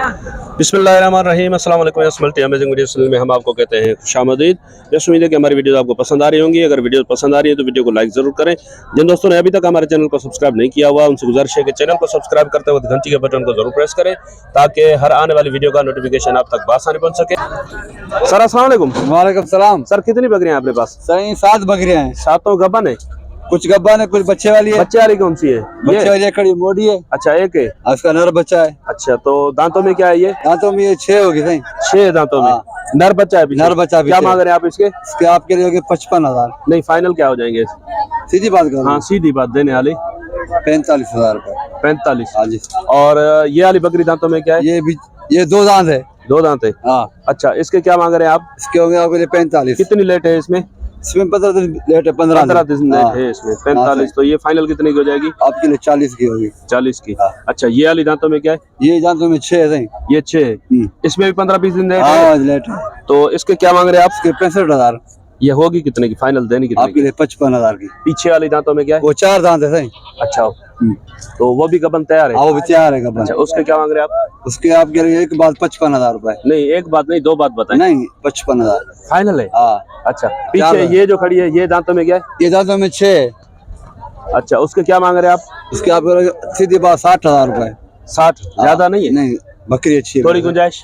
बिस्मिल्लाहिर्रहमानिर्रहीम, अस्सलाम वालेकुम। मल्टी अमेजिंग वीडियो में हम आपको कहते हैं खुशामदीद। यस, उम्मीद है कि हमारी वीडियो आपको पसंद आ रही होंगी। अगर वीडियो पसंद आ रही है तो वीडियो को लाइक जरूर करें। जिन दोस्तों ने अभी तक हमारे चैनल को सब्सक्राइब नहीं किया हुआ उनसे गुजारिश है कि चैनल को सब्सक्राइब करते वक्त घंटी के बटन को जरूर प्रेस करें ताकि हर आने वाली वीडियो का नोटिफिकेशन आप तक आसानी पहुंच सके। सर अस्सलाम वालेकुम। वालेकुम सलाम। सर कितनी बकरियां हैं आपके पास? सही 7 बकरियां हैं। 7 गबन है? कुछ गब्बन है, कुछ बच्चे वाली है। बच्चे वाली कौन सी है? बच्चे वाली खड़ी मोड़ी है। अच्छा, एक है। उसका नर बच्चा है। अच्छा, तो दांतों में क्या है ये? दांतों में ये 6 होगी सही। 6 दांतों में नर बच्चा है? नर बच्चा। क्या मांग रहे हैं आप इसके? इसके आपके लिए 55,000। नहीं, फाइनल क्या हो जाएंगे? सीधी बात करो। हाँ सीधी बात, देने वाली 45,000 रुपए। 45? हाँ जी। और ये वाली बकरी दांतों में क्या है? ये 2 दांत है। 2 दांत है? हाँ। अच्छा, इसके क्या मांग रहे हैं आप? इसके होंगे आपके लिए 45। कितनी लेट है इसमें? इसमें 15 दिन लेट है। 15 दिन लेट है इसमें। 45। तो ये फाइनल कितने की हो जाएगी? आपके लिए 40 की होगी। 40 की। अच्छा, ये वाली दांतों में क्या है? ये दांतों में 6 है सही। ये 6 है। इसमें भी 15-20 दिन लेट है? हाँ लेट है। तो इसके क्या मांग रहे हैं आप? इसके 65,000। ये होगी कितने की फाइनल देने की? आपके लिए 55,000 की। पीछे वाली दांतों में क्या है? वो 4 दांत है सही। अच्छा, तो वो भी गबन तैयार है? वो भी तैयार है गबन। अच्छा, उसके क्या मांग रहे हैं आप? उसके आपके लिए एक बात 55,000 रुपए। नहीं, एक बात नहीं, 2 बात बताएं। नहीं, 55,000 फाइनल है? हाँ। अच्छा, पीछे ये जो खड़ी है ये दांतों में क्या है? ये दांतों में 6 है। अच्छा, उसके क्या मांग रहे हैं आप? इसके आप सीधी बात 60,000 रुपए। 60? ज्यादा नहीं है? नहीं, बकरी अच्छी है। थोड़ी गुंजाइश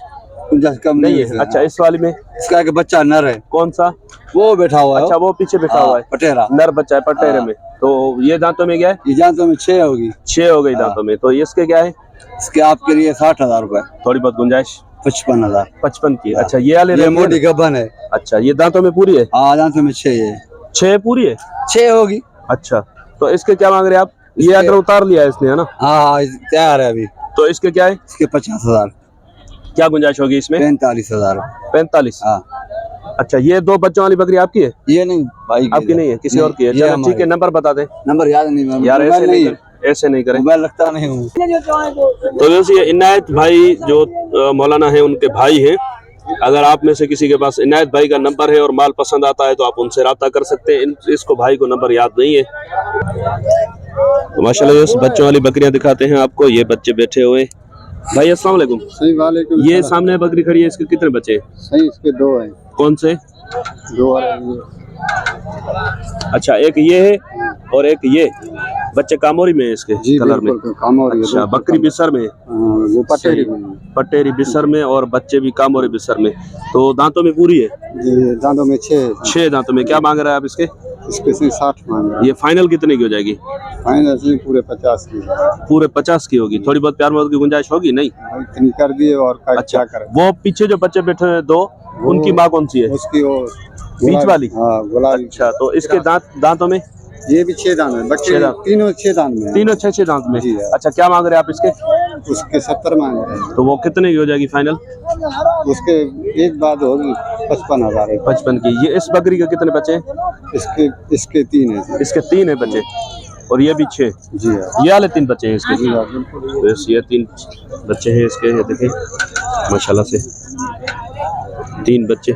कम नहीं है? अच्छा, इस वाली में इसका एक बच्चा नर है। कौन सा? वो बैठा हुआ है। अच्छा, वो पीछे बैठा हुआ है, पटेरा नर बच्चा है पटेरे में। तो ये दांतों में क्या है? ये दांतों में 6 होगी। 6 हो गई दांतों में। तो इसके क्या है? इसके आपके लिए 60,000 रुपए। थोड़ी बहुत गुंजाइश? 55,000। 55 की। अच्छा, ये वाले मोटी गबन है। अच्छा, ये दांतों में पूरी है? हाँ, दांतों में 6 है। 6 पूरी है? 6 होगी। अच्छा, तो इसके क्या मांग रहे हैं आप? ये ऑर्डर उतार लिया है इसने, है ना? हाँ, तैयार है अभी। तो इसके क्या है? इसके 50,000। क्या गुंजाइश होगी इसमें? 45,000। 45? हाँ। अच्छा, ये 2 बच्चों वाली बकरी आपकी है? ये नहीं भाई, आपकी नहीं है, किसी और की है। चलो ठीक है, नंबर बता दें। नंबर याद नहीं यार, ऐसे नहीं करें। मोबाइल रखता नहीं हूँ। तो जैसे ये इनायत भाई जो मौलाना है उनके भाई हैं। अगर आप में से किसी के पास इनायत भाई का नंबर है और माल पसंद आता है तो आप उनसे राब्ता कर सकते हैं। इसको भाई को नंबर याद नहीं है। तो माशाल्लाह इस बच्चों वाली बकरियां दिखाते हैं आपको। ये बच्चे बैठे हुए। भाई अस्सलाम वालेकुम। सही वालेकुम। ये सामने बकरी खड़ी है, इसके कितने बच्चे हैं? सही, इसके 2 हैं। कौन से? 2 है। अच्छा, एक ये है और एक ये। बच्चे कामोरी में है इसके कलर में? कामोरी। अच्छा, बकरी बिसर में है? वो पटेरी में। पटेरी बिसर में और बच्चे भी कामोरी बिसर में। तो दांतों में पूरी है? दांतों में 6 दांतों में। क्या मांग रहा है आप इसके? इसके 60 मांग रहा है। ये फाइनल कितने की हो जाएगी? फाइनल से पूरे 50 की। पूरे 50 की होगी? थोड़ी बहुत प्यार मोहब्बत की गुंजाइश होगी? नहीं, इतनी कर दिए और अच्छा कर। वो पीछे जो बच्चे बैठे हैं 2, उनकी माँ कौन सी है? उसकी वो बीच वाली। हाँ, गुलाबी। अच्छा, तो इसके दांतों में? ये भी 6 दांत है। बच्चे तीनों 6 दांत में। तीनों 6 दांत में? अच्छा, क्या मांग रहे हैं आप इसके? उसके 70 मांग रहे हैं। तो वो कितने की हो जाएगी फाइनल? उसके एक बात होगी 55,000। 55 की। ये इस बकरी के कितने बच्चे हैं? इसके 3 है। इसके 3 है बच्चे और ये भी 6? जी हाँ। ये वाले 3 बच्चे हैं इसके? जी हाँ। तो ये 3 बच्चे हैं इसके। ये देखें माशाल्लाह से 3 बच्चे,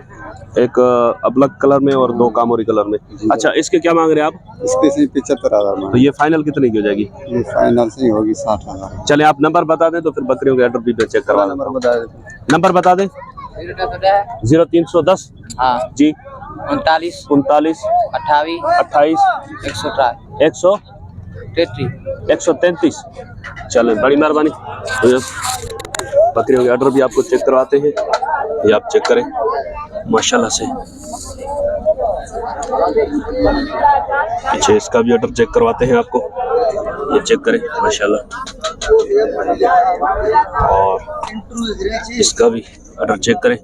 एक अबलक कलर में और 2 कामोरी कलर में। अच्छा, इसके क्या मांग रहे हैं आप? इसके 75,000। तो ये फाइनल कितने की हो जाएगी? ये फाइनल से होगी 60,000। चले आप नंबर बता दें तो फिर बकरियों के ऑर्डर भी चेक करवा। नंबर बता दें। 0310 हाँ जी 39 39 28 28 133। चलो, बड़ी मेहरबानी। तो बकरियों के ऑर्डर भी आपको चेक करवाते हैं। ये आप चेक करें माशाल्लाह से। पीछे इसका भी ऑर्डर चेक करवाते हैं आपको। ये चेक करें माशाल्लाह। और इसका भी ऑर्डर चेक करें।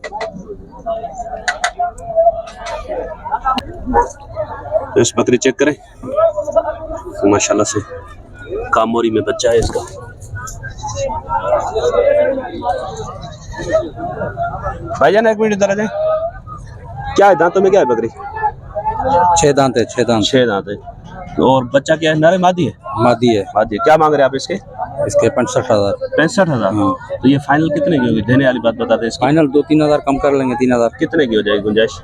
तो इस बकरी चेक करें माशाल्लाह से। कामोरी में बच्चा है इसका। भाईजान एक मिनट इधर आ जाए। क्या है दांतों में? क्या है बकरी? 6 दांत है। 6 दांत। 6 दांत है। और बच्चा क्या है? नर है मादी है? मादी है। मादी है। क्या मांग रहे हैं आप इसके? इसके 65,000। 65,000? तो ये फाइनल कितने की होगी? देने वाली बात बता दें इसकी। फाइनल 2-3 हजार कम कर लेंगे। 3,000। कितने की हो जाएगी गुंजाइश?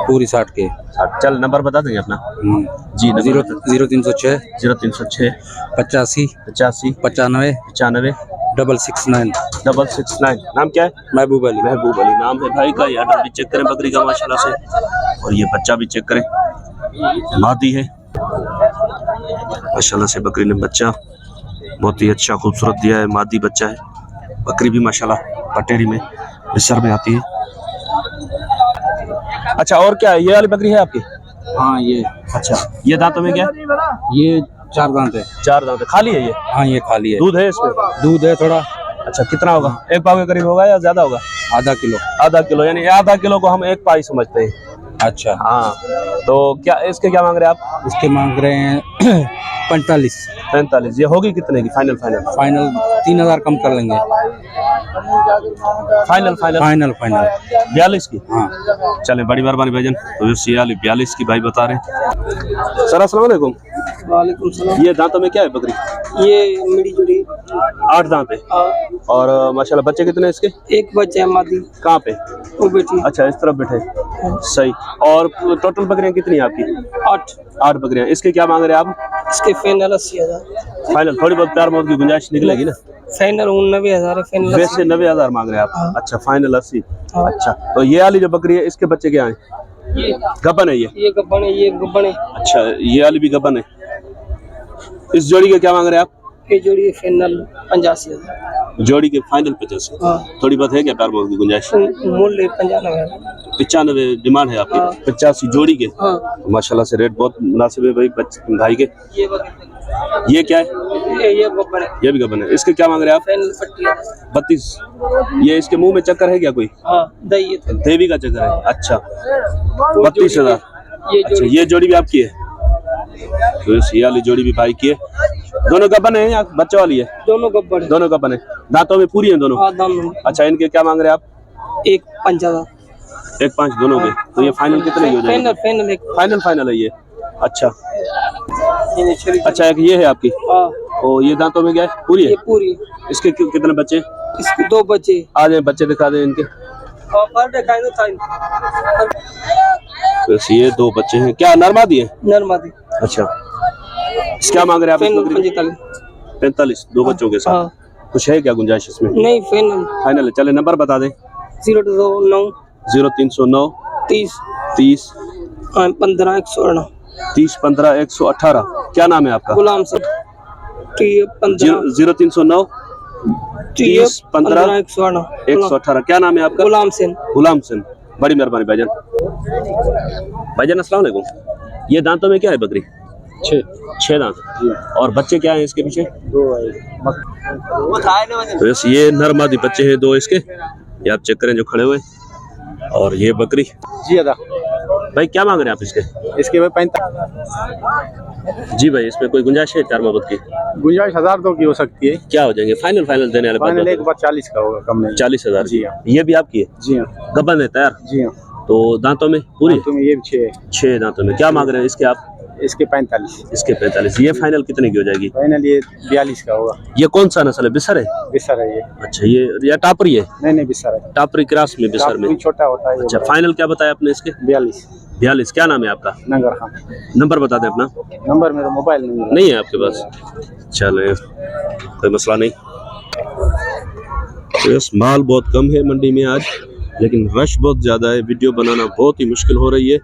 पूरी 60 के। चल, नंबर बता देंगे अपना। जी, 0306 0306 85 85 95 95 669 669। नाम क्या है? महबूब अली। महबूब अली नाम है भाई का। ये आर्डर भी चेक करें बकरी का माशाल्लाह से, और ये बच्चा भी चेक करें, मादी है माशाल्लाह से। बकरी ने बच्चा बहुत ही अच्छा खूबसूरत दिया है, मादी बच्चा है। बकरी भी माशाल्लाह पटेरी में बिसर में आती है। अच्छा, और क्या है? ये वाली बकरी है आपकी? हाँ ये। अच्छा, ये दांतों में क्या है? ये 4 दांत है। 4 दांत है। खाली है ये? हाँ ये खाली है। दूध है इसमें? दूध है थोड़ा। अच्छा, कितना होगा? 1 पाव के करीब होगा या ज्यादा होगा? आधा किलो। आधा किलो, यानी आधा किलो को हम 1 पाव ही समझते हैं। अच्छा हाँ, तो क्या इसके क्या मांग रहे हैं आप? इसके मांग रहे हैं 45। 45। ये होगी कितने की फाइनल? फाइनल 3000 कम कर लेंगे। फाइनल फाइनल 42 की। हाँ। चले, बड़ी मेहरबानी भाईजान। तो ये 42 की भाई बता रहे हैं। सर अस्सलाम वालेकुम। वालेकुम सलाम। ये दांतों में क्या है बकरी? ये मिली जुली 8 दांत है। और माशाल्लाह बच्चे कितने हैं इसके? एक बच्चा है मादी। कहाँ पे? वो बेटी। अच्छा, इस तरफ बैठे। सही। और टोटल बकरियां कितनी है आपकी? 8 बकरियां। इसके क्या मांग रहे हैं आप? इसके फाइनल 80,000। फाइनल थोड़ी बहुत प्यार मोहब्बत की गुंजाइश निकलेगी ना? फाइनल 90,000 है। फाइनल वैसे 90,000 मांग रहे हैं आप? अच्छा, फाइनल 80। हाँ। अच्छा, तो ये वाली जो बकरी है इसके बच्चे क्या हैं? ये गबन है ये? गब्बन है, ये गब्बन है। अच्छा, ये वाली भी गबन है। इस जोड़ी के क्या मांग रहे हैं आप? ये जोड़ी है फाइनल 85,000। जोड़ी के फाइनल 85। हाँ। थोड़ी बहुत है क्या प्यार मोहब्बत की गुंजाइश? मूल्य 95,000। 95 डिमांड है आपकी? हाँ। 85 जोड़ी के। हाँ। माशाल्लाह से रेट बहुत मुनासिब है भाई भाई के। ये ये क्या है? ये गब्बन है। ये भी गबन है। इसके क्या मांग रहे हैं आप? फाइनल 32,000। 32। ये इसके मुंह में चक्कर है क्या कोई? हाँ, दही है। देवी का चक्कर है। अच्छा, 32,000। ये अच्छा, जोड़ी ये जोड़ी भी आपकी है? तो ये वाली जोड़ी भी भाई की है। दोनों गबन है या बच्चा वाली है? दोनों गब्बन है। दोनों गबन है। दांतों में पूरी है दोनों? हाँ, दाम में। अच्छा, इनके क्या मांग रहे हैं आप? एक 5,000। 1.5 दोनों के। तो ये फाइनल कितने की हो जाएगी? फाइनल एक। फाइनल है ये। अच्छा अच्छा, एक ये है आपकी। हाँ, तो ये दांतों में क्या है? पूरी है? ये पूरी। इसके कितने बच्चे? इसके 2 बच्चे। आ जाए, बच्चे दिखा दें इनके। बस ये 2 बच्चे हैं। क्या नरमादी है? नरमादी। अच्छा, क्या मांग रहे हैं आप? फाइनल इस बकरी? 45 2 बच्चों के साथ। हाँ। कुछ है क्या गुंजाइश इसमें? नहीं, फाइनल। फाइनल है। चले, नंबर बता दें। 029 0309 30 30 15 118। 30 15 118। क्या नाम है आपका? गुलाम से 0309 30 15 118। 118। क्या नाम है आपका? गुलाम से। गुलाम सिंह। बड़ी मेहरबानी भाईजान। भाईजान अस्सलाम वालेकुम। ये दांतों में क्या है बकरी? 6 दांत। और बच्चे क्या हैं इसके पीछे? 2 तो बस ये नरमादी बच्चे हैं 2 इसके। ये आप चेक करें जो खड़े हुए। और ये बकरी जी अदा। भाई क्या मांग रहे हैं आप इसके? इसके भाई 45। जी भाई, इसमें कोई गुंजाइश है प्यार मोहब्बत की? गुंजाइश 1000 तो की हो सकती है। क्या हो जाएंगे? फाइनल देने वाले? फाइनल एक बार 40 का होगा, कम नहीं। 40,000। जी हाँ। ये भी आपकी है? जी हाँ। गबन है तैयार? जी हाँ। तो दांतों में पूरी? तुम्हें ये 6 6 दांतों में। क्या मांग रहे हैं इसके आप? इसके 45। इसके 45। ये फाइनल कितने की हो जाएगी? फाइनल ये 42 का होगा। ये कौन सा नस्ल है? बिसर है? बिसर है ये। अच्छा, ये या टापरी है? नहीं बिसर है। टापरी क्रॉस में बिसर में। छोटा होता है। अच्छा, फाइनल क्या बताया आपने इसके? 42। क्या नाम है आपका? नंगर खान। नंबर बता दें अपना। नंबर मेरा मोबाइल नहीं है आपके पास? चले, कोई मसला नहीं। तो बस माल बहुत कम है मंडी में आज, लेकिन रश बहुत ज़्यादा है। वीडियो बनाना बहुत ही मुश्किल हो रही है।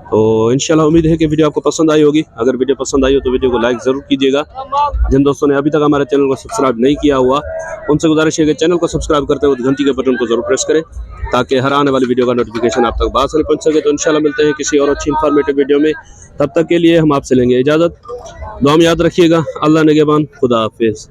तो इंशाल्लाह उम्मीद है कि वीडियो आपको पसंद आई होगी। अगर वीडियो पसंद आई हो तो वीडियो को लाइक ज़रूर कीजिएगा। जिन दोस्तों ने अभी तक हमारे चैनल को सब्सक्राइब नहीं किया हुआ, उनसे गुजारिश है कि चैनल को सब्सक्राइब करते वक्त घंटी के बटन को जरूर प्रेस करें, ताकि हर आने वाली वीडियो का नोटिफिकेशन आप तक बासानी पहुंच सके। तो इंशाल्लाह मिलते हैं किसी और अच्छी इंफॉर्मेटिव वीडियो में। तब तक के लिए हम आपसे लेंगे इजाज़त। दुआ में याद रखिएगा। अल्लाह निगहबान। खुदा हाफिज़।